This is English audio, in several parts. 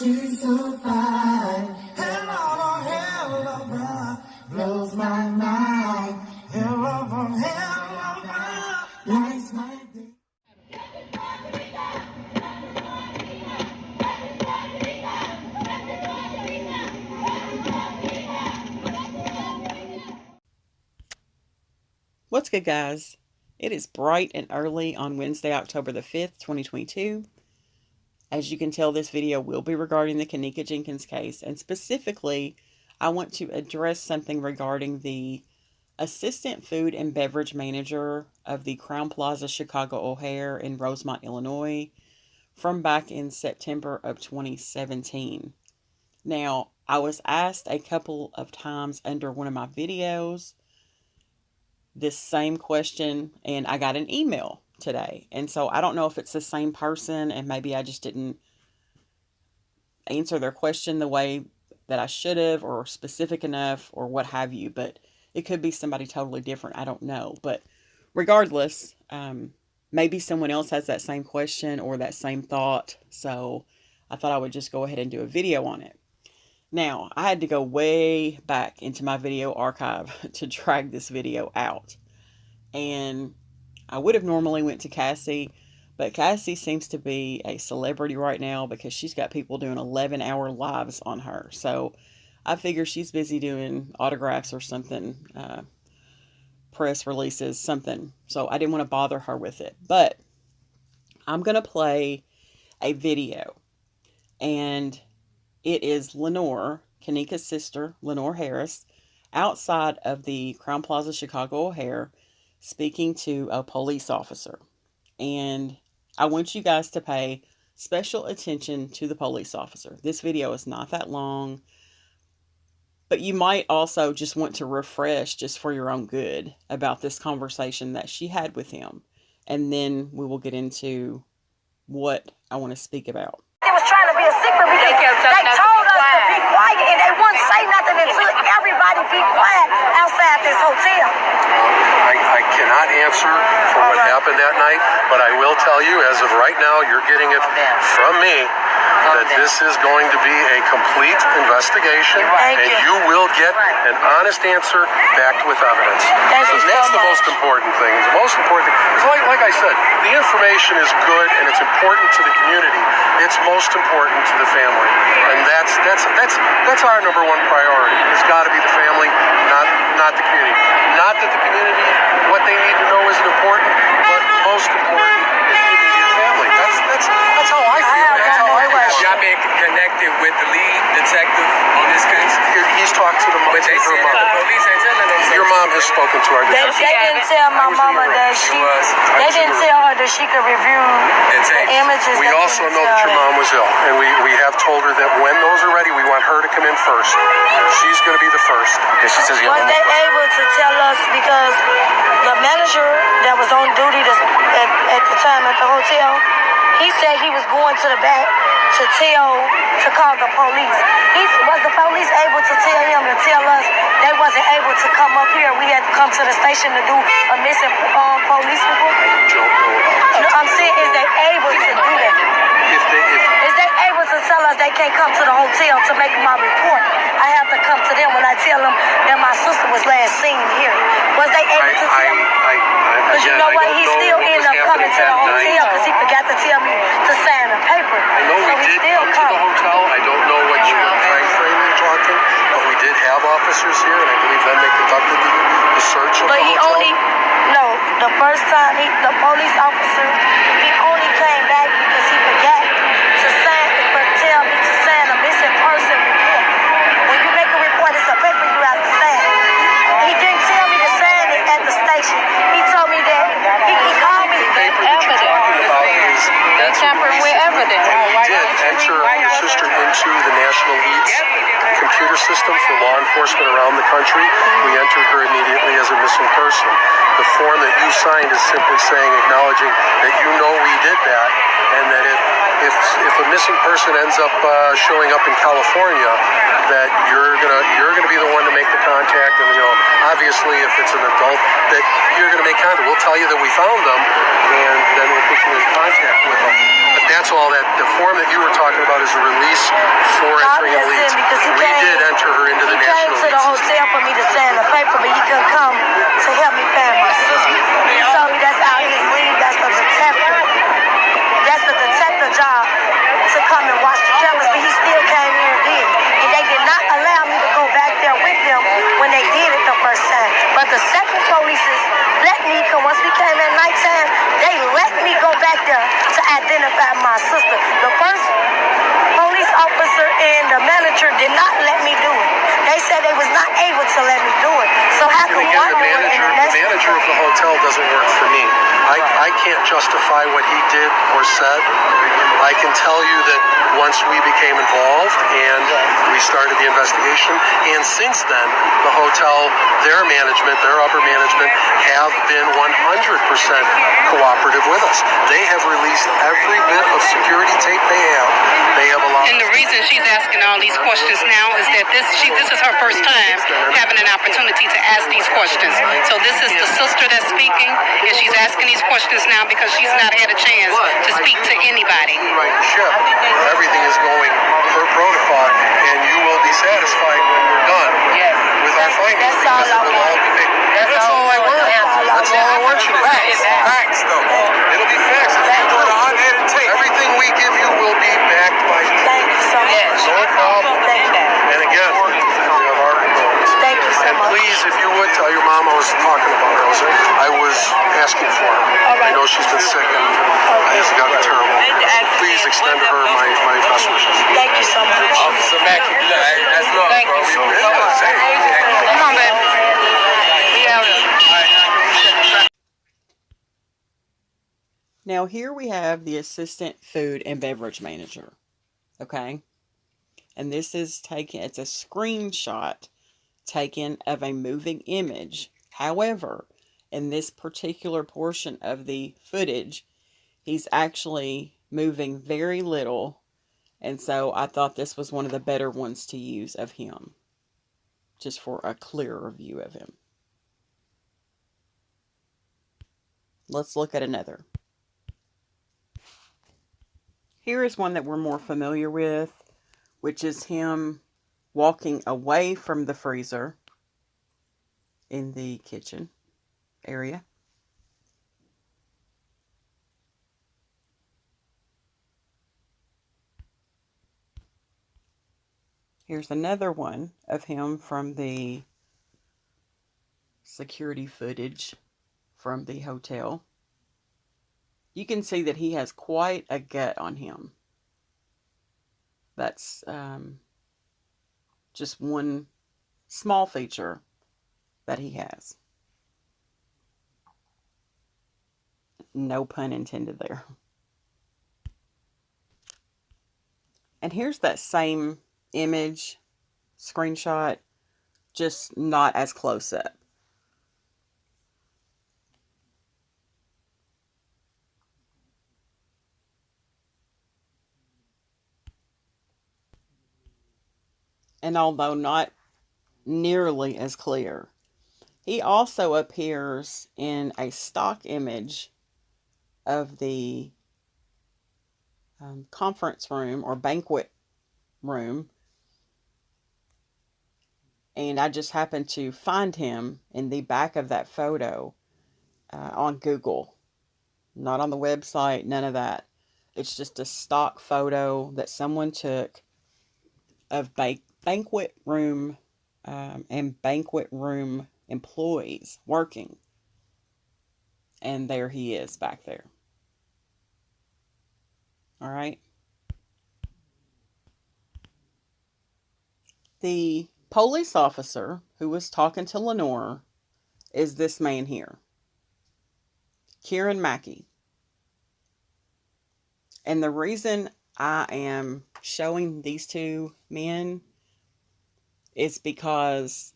she's so fine. Helluva, blows my mind. Helluva, lights my day. What's good, guys? It is bright and early on Wednesday, October the 5th, 2022. As you can tell, this video will be regarding the Kenneka Jenkins case, and specifically, I want to address something regarding the Assistant Food and Beverage Manager of the Crowne Plaza Chicago O'Hare in Rosemont, Illinois, from back in September of 2017. Now, I was asked a couple of times under one of my videos this same question, and I got an email today. And so I don't know if it's the same person, and maybe I just didn't answer their question the way that I should have, or specific enough, or what have you. But it could be somebody totally different. I don't know. But regardless, maybe someone else has that same question or that same thought. So I thought I would just go ahead and do a video on it. Now, I had to go way back into my video archive to drag this video out. And I would have normally went to Cassie, but Cassie seems to be a celebrity right now because she's got people doing 11-hour lives on her. So I figure she's busy doing autographs or something, press releases, something. So I didn't want to bother her with it. But I'm going to play a video. And it is Lenore, Kenneka's sister, Lenore Harris, outside of the Crowne Plaza Chicago O'Hare, speaking to a police officer. And I want you guys to pay special attention to the police officer. This video is not that long, but you might also just want to refresh, just for your own good, about this conversation that she had with him. And then we will get into what I want to speak about. It was trying to be a secret because they told us to be quiet and they wouldn't say nothing until everybody be quiet outside this hotel. I cannot answer for what happened that night, but I will tell you, as of right now, you're getting it from me that this is going to be a complete investigation, and you will get an honest answer backed with evidence. That's the most important thing. The most important thing is, like I said, the information is good and it's important to the community. It's most important to the family, and that's our number one priority. It's got to be the family, not the community. Not that the community, what they need to know isn't important, but most important is the immediate family. That's how I feel. That's how I feel. Y'all been connected with the lead detective on this case? He's talked to the mom. But they said that the police ain't telling them. Your mom has spoken to our detective. They didn't tell my mama that they didn't tell her that she could review the images. We also know that your mom was ill, and we have told her that when those are ready, we want her to come in first. She's going to be the first. Because she says, was they able to tell us, because the manager that was on duty at the time at the hotel, he said he was going to the back to call the police. Was the police able to tell him to tell us they wasn't able to come up here? We had to come to the station to do a missing police report? I don't know about that. I'm saying, is they able to do that? Is they able to tell us they can't come to the hotel to make my report? I have to come to them when I tell them that my sister was last seen here. Was they able to tell me? Because you know what? He still ended up coming to the hotel because he forgot to tell me to sign a paper. I know we did come to the hotel. I don't know what time frame you're talking, but we did have officers here, and I believe then they conducted the search of the hotel. The first time the police officer, he only came back because he forgot to tell me to sign a missing person report. When you make a report, it's a paper you have to sign. He didn't tell me to sign it at the station. He told me that he called me. The paper that you're talking about is tampering with evidence. We did enter your sister into the National Leads computer system for law enforcement around the country. We entered her immediately as a missing person. The form that you signed is simply saying, acknowledging that you know we did that, and that if a missing person ends up showing up in California, that you're gonna be the one to make the contact, and obviously if it's an adult, that you're gonna make contact. We'll tell you that we found them, and then we'll put you in contact with them. But that's all all, that the form that you were talking about is a release for entering elite. Because he We did enter her into the came national to the elite. hotel for me to sign the paper, but he couldn't come to help me pay my sister. He told me that's out his league, that's the detective. That's the detective job to come and watch the cameras, but he still came here and did it. And they did not allow me to go back there with them when they did it the first time. But the second police let me, because once we came at nighttime, they let me go back there to identify my sister. The first police officer and the manager did not let me do it. They said they was not able to let me do it. So how And could again, one the do it and the manager of next the hotel doesn't work for me. I can't justify what he did or said. I can tell you that once we became involved and we started the investigation, and since then, the hotel, their management, their upper management, have been 100% cooperative with us. They have released every bit of security tape they have. They have allowed. And the reason she's asking all these questions now is that this is her first time having an opportunity to ask these questions. So this is the sister that's speaking, and she's asking these questions now because she's not had a chance to speak to anybody. Right ship. Everything is going per protocol, and you will be satisfied when we're done with our findings. That's all I want. That's all I want. That's all I want you to say. Facts, though. It'll be facts. Everything we give you will be backed by you. Thank you so much. No problem. Thank you. And again, we have our condolences. Thank you so And much. please, if you would, tell your mom I was talking about her. I was asking for her. All right. I know she's been sick and it's gotten terrible. Please extend to her my best wishes. Thank you so much. Officer Mackey, look, that's love, Thank bro. you so We much. gotta say it. Come on, baby. We out. Now here we have the assistant food and beverage manager. Okay. And this is taken, it's a screenshot taken of a moving image. However, in this particular portion of the footage, he's actually moving very little. And so I thought this was one of the better ones to use of him, just for a clearer view of him. Let's look at another. Here is one that we're more familiar with, which is him walking away from the freezer in the kitchen area. Here's another one of him from the security footage from the hotel. You can see that he has quite a gut on him. That's just one small feature that he has. No pun intended there. And here's that same image screenshot, just not as close up. And although not nearly as clear, he also appears in a stock image of the conference room or banquet room. And I just happened to find him in the back of that photo on Google. Not on the website, none of that. It's just a stock photo that someone took of banquet room and banquet room employees working. And there he is back there. All right. The police officer who was talking to Lenore is this man here, Mackey. And the reason I am showing these two men is because,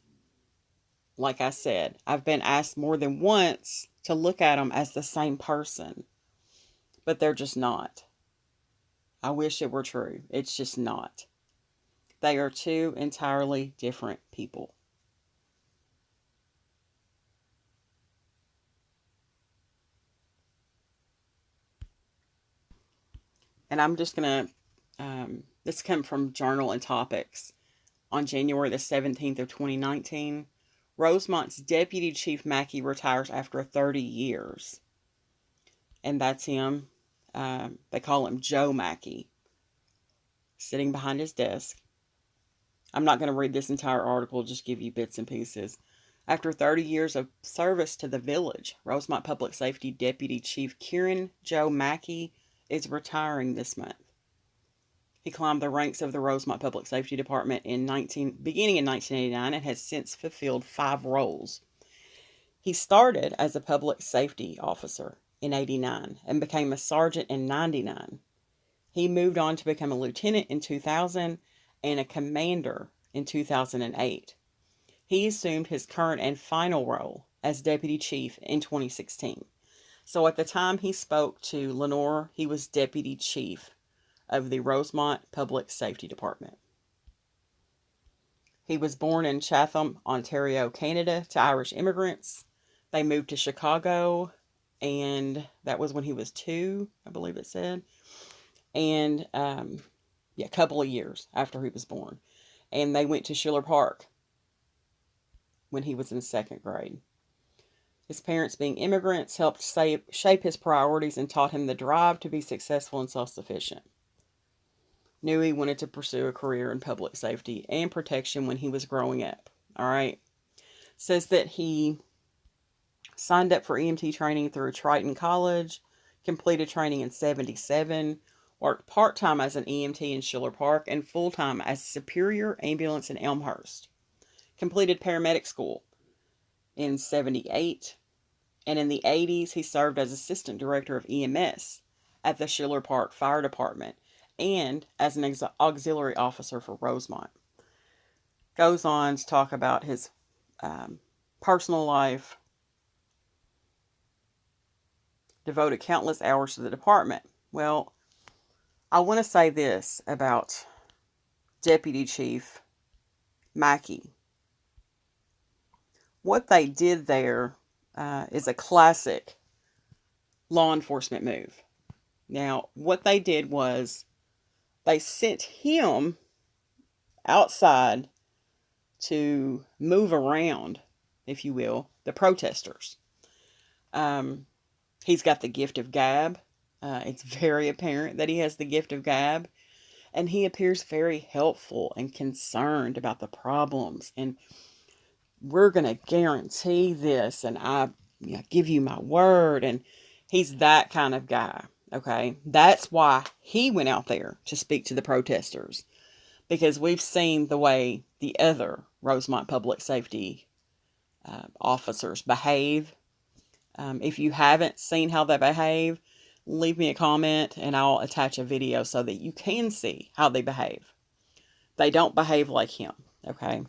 like I said, I've been asked more than once to look at them as the same person, but they're just not. I wish it were true. It's just not. They are two entirely different people. and I'm just going to, this comes from Journal and Topics on January the 17th of 2019. Rosemont's Deputy Chief Mackey retires after 30 years. And that's him. They call him Joe Mackey, sitting behind his desk. I'm not going to read this entire article, just give you bits and pieces. After 30 years of service to the village, Rosemont Public Safety Deputy Chief Kieran Joe Mackey is retiring this month. He climbed the ranks of the Rosemont Public Safety Department beginning in 1989 and has since fulfilled 5 roles. He started as a public safety officer in 89 and became a sergeant in 99. He moved on to become a lieutenant in 2000 and a commander in 2008. He assumed his current and final role as deputy chief in 2016. So at the time he spoke to Lenore, he was deputy chief of the Rosemont Public Safety Department. He was born in Chatham, Ontario, Canada, to Irish immigrants. They moved to Chicago, and that was when he was 2, I believe it said. And, a couple of years after he was born. And they went to Schiller Park when he was in 2nd grade. His parents, being immigrants, helped shape his priorities and taught him the drive to be successful and self-sufficient. Knew he wanted to pursue a career in public safety and protection when he was growing up. All right. Says that he signed up for EMT training through Triton College, completed training in 1977, worked part-time as an EMT in Schiller Park, and full-time as Superior Ambulance in Elmhurst. Completed paramedic school in 1978, and in the 1980s he served as Assistant Director of EMS at the Schiller Park Fire Department and as an auxiliary officer for Rosemont. Goes on to talk about his personal life. Devoted countless hours to the department. Well, I want to say this about Deputy Chief Mackey. What they did there is a classic law enforcement move. Now, what they did was they sent him outside to move around, if you will, the protesters. He's got the gift of gab. It's very apparent that he has the gift of gab. And he appears very helpful and concerned about the problems. And we're going to guarantee this. And I give you my word. And he's that kind of guy. Okay. That's why he went out there to speak to the protesters. Because we've seen the way the other Rosemont public safety officers behave. If you haven't seen how they behave, leave me a comment and I'll attach a video so that you can see how they behave. They don't behave like him, okay?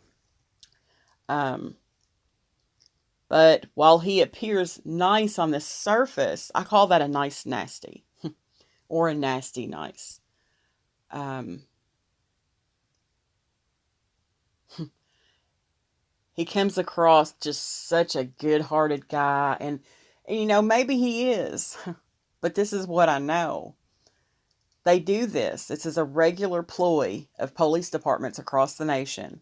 But while he appears nice on the surface, I call that a nice nasty. Or a nasty nice. He comes across just such a good-hearted guy. And, you know, maybe he is. But this is what I know. They do this. This is a regular ploy of police departments across the nation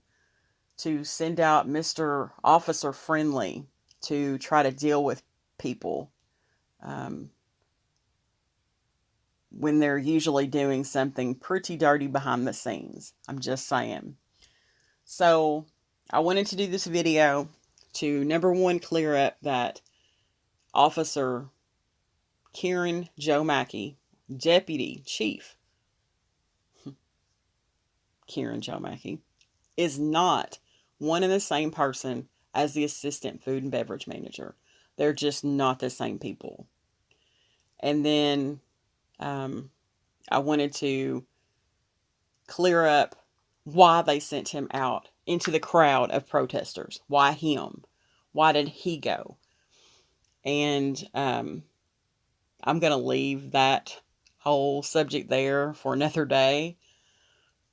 to send out Mr. Officer Friendly to try to deal with people when they're usually doing something pretty dirty behind the scenes. I'm just saying. So I wanted to do this video to, number one, clear up that Officer Kieran Joe Mackey, Deputy Chief Kieran Joe Mackey, is not one and the same person as the Assistant Food and Beverage Manager. They're just not the same people. And then I wanted to clear up why they sent him out into the crowd of protesters. Why him? Why did he go? And I'm going to leave that whole subject there for another day.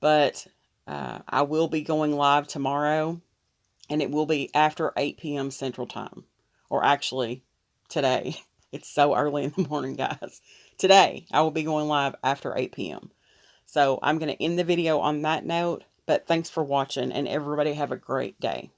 But I will be going live tomorrow. And it will be after 8 p.m. Central Time. Or actually, today. It's so early in the morning, guys. today. I will be going live after 8 p.m. So I'm going to end the video on that note, but thanks for watching, and everybody have a great day.